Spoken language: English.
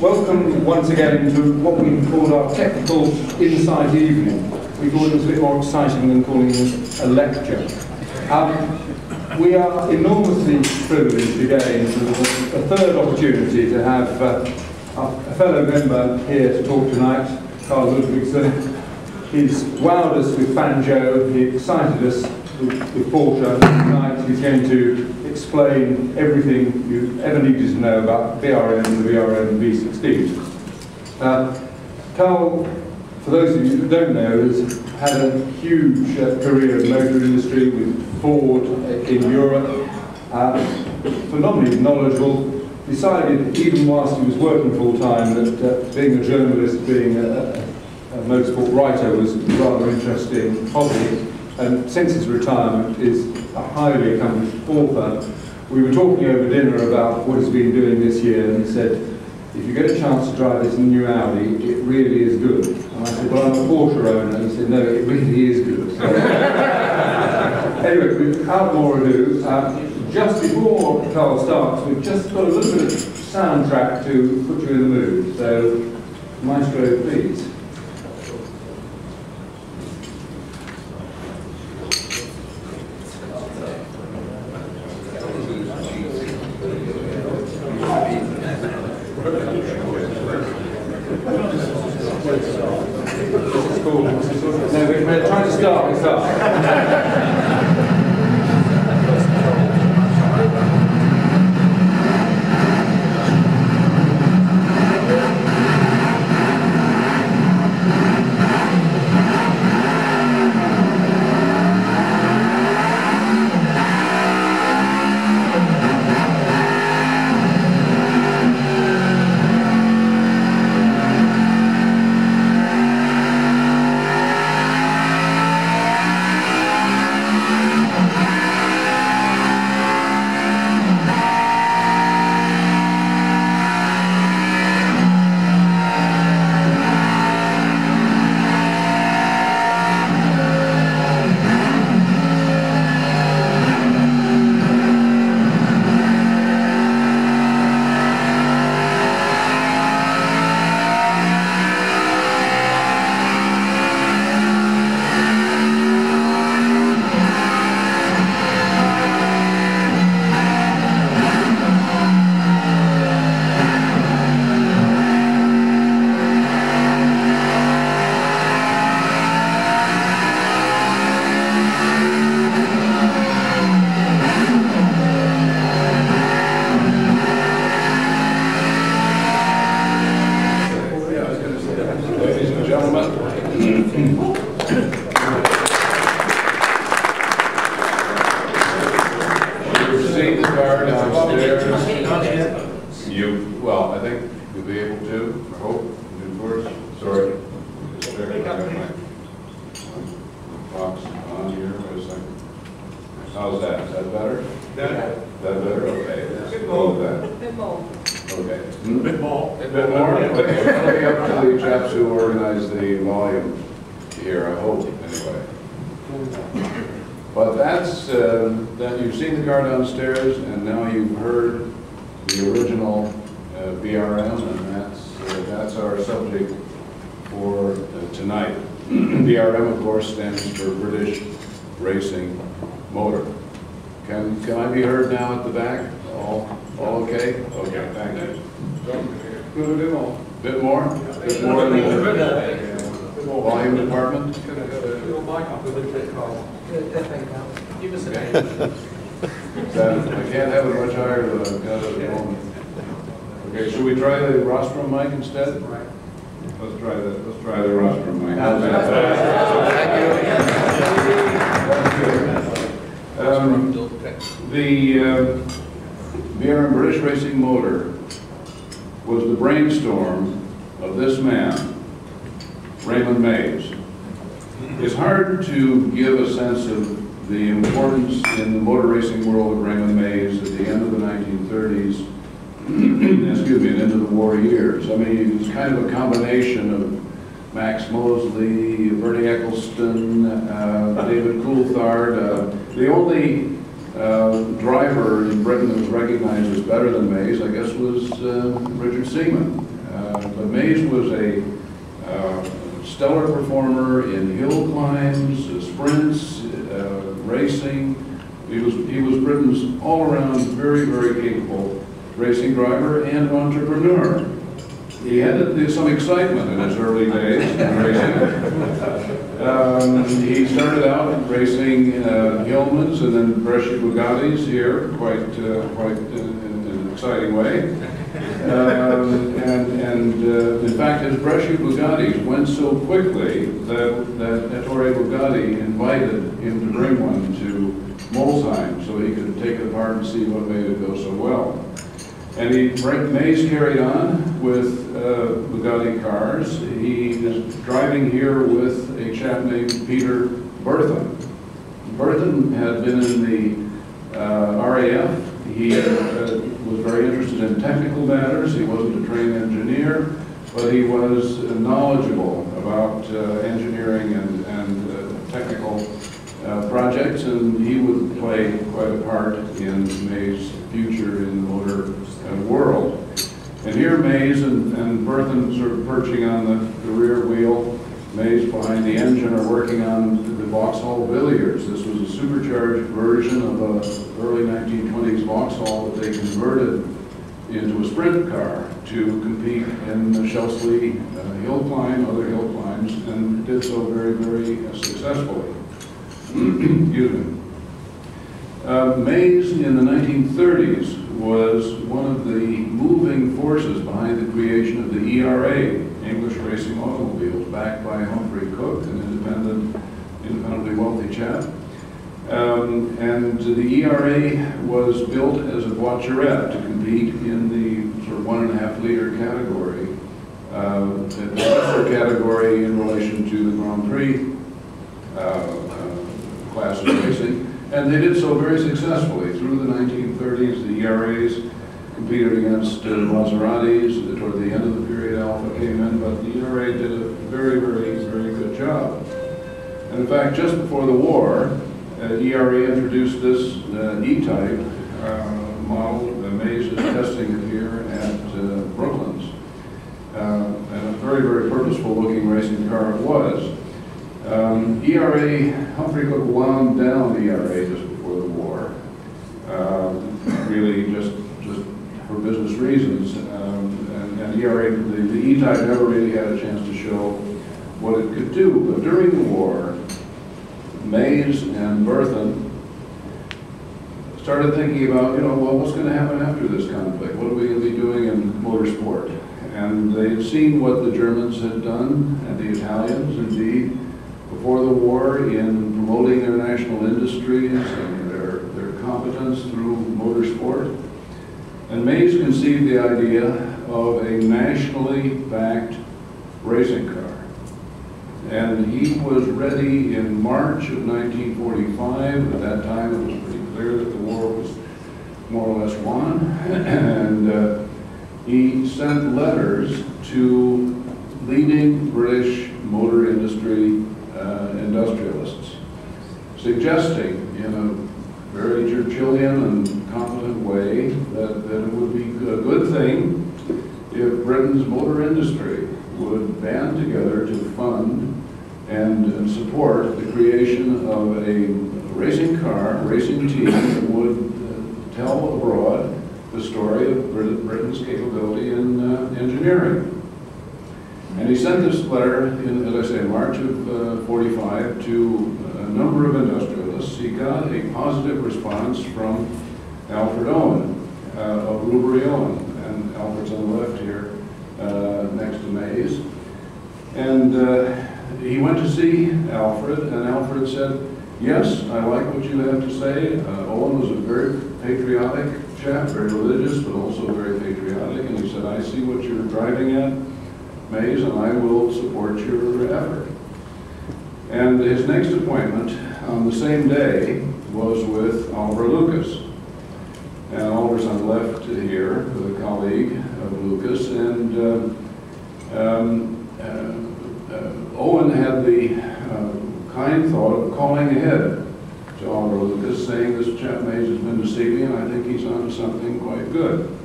Welcome once again to what we called our technical insight evening. We thought it was a bit more exciting than calling it a lecture. We are enormously privileged again to a third opportunity to have a fellow member here to talk tonight, Karl Ludvigsen. He's wowed us with banjo, he excited us with Porter. Tonight he's going to explain everything you ever needed to know about BRM and the BRM V16. Karl, for those of you who don't know, has had a huge career in the motor industry with Ford in Europe, phenomenally knowledgeable. Decided, even whilst he was working full-time, that being a journalist, being a motorsport writer was a rather interesting hobby, and since his retirement is a highly accomplished author. We were talking over dinner about what he's been doing this year, and he said, if you get a chance to drive this new Audi, it really is good. And I said, well, I'm a Porsche owner, and he said, no, it really is good. So, anyway, without more ado, just before Karl starts, we've just got a little bit of soundtrack to put you in the mood. So, Maestro, please. This is cool. No, we're trying to start this up. Well, I think you'll be able to, I hope, do first. Sorry. Just check if I got my box on here. Wait a second. How's that? Is that better? That better? Okay. Bit more. Bit more. Okay. Bit more. A bit more? It'll be up to the chaps who organize the volume here, I hope, anyway. But that's, that you've seen the car downstairs, and now you've heard the original BRM, and that's our subject for tonight. BRM, of course, stands for British Racing Motor. Can I be heard now at the back? All okay? Okay, thank you. A bit more. Bit more? Bit more in the volume department? I can't have it much higher than I've got at the moment. Okay, should we try the rostrum mic instead? Right. Let's try the rostrum mic. The BRM British Racing Motor was the brainstorm of this man, Raymond Mays. It's hard to give a sense of the importance in the motor racing world of Raymond Mays at the end of the 1930s, excuse me, and into the war years. I mean, it was kind of a combination of Max Mosley, Bernie Eccleston, David Coulthard. The only driver in Britain that was recognized as better than Mays, I guess, was Richard Seaman. But Mays was a stellar performer in hill climbs, sprints, racing. He was Britain's all-around very, very capable racing driver and entrepreneur. He had some excitement in his early days in racing. He started out racing Hillmans and then Brescia Bugattis here, quite in an exciting way. In fact, his Brescia Bugattis went so quickly that Ettore Bugatti invited him to bring one to Molsheim so he could take it apart and see what made it go so well. And Mays carried on with Bugatti cars. He is driving here with a chap named Peter Berthon. Berthon had been in the RAF. He was very interested in technical matters. He wasn't a trained engineer, but he was knowledgeable about engineering and technical projects, and he would play quite a part in Mays' future in the motor world. And here Mays and Berthon sort of perching on the rear wheel, Mays behind the engine are working on the Vauxhall Villiers. This was a supercharged version of an early 1920s Vauxhall that they converted into a sprint car to compete in the Shelsley hill climb, other hill climbs, and did so very, very successfully. Excuse me. Mays in the 1930s was one of the moving forces behind the creation of the ERA, English Racing Automobiles, backed by Humphrey Cook, an independently wealthy chap. And the ERA was built as a voiturette to compete in the sort of 1.5 liter category, the lesser category in relation to the Grand Prix class of racing. And they did so very successfully. Through the 1930s, the ERAs competed against Maseratis. Toward the end of the period, Alfa came in, but the ERA did a very, very, very good job. And in fact, just before the war, ERA introduced this E-Type model. Mays is testing it here at Brooklands. And a very, very purposeful looking racing car it was. ERA, Humphrey Cook wound down the ERA just before the war, really just for business reasons. And ERA, the E-Type never really had a chance to show what it could do. But during the war, Mays and Berthon started thinking about, well, what's going to happen after this conflict? What are we going to be doing in motorsport? And they had seen what the Germans had done, and the Italians, indeed, before the war in promoting their national industries and their competence through motorsport. And Mays conceived the idea of a nationally backed racing car. And he was ready in March of 1945. At that time, it was pretty clear that the war was more or less won. And he sent letters to leading British motor industry industrialists, suggesting in a very Churchillian and competent way that it would be a good thing if Britain's motor industry would band together to fund and support the creation of a racing team that would tell abroad the story of Britain's capability in engineering. And he sent this letter, as I say, in March of 45 to a number of industrialists. He got a positive response from Alfred Owen of Rubery Owen, and Alfred's on the left here next to Mays. And he went to see Alfred, and Alfred said, yes, I like what you have to say. Owen was a very patriotic chap, very religious, but also very patriotic. And he said, I see what you're driving at, Mays, and I will support your effort. And his next appointment on the same day was with Oliver Lucas. And Oliver's on the left here, a colleague of Lucas. And Owen had the kind thought of calling ahead to Oliver Lucas, saying, this chap Mays has been to see me, and I think he's onto something quite good.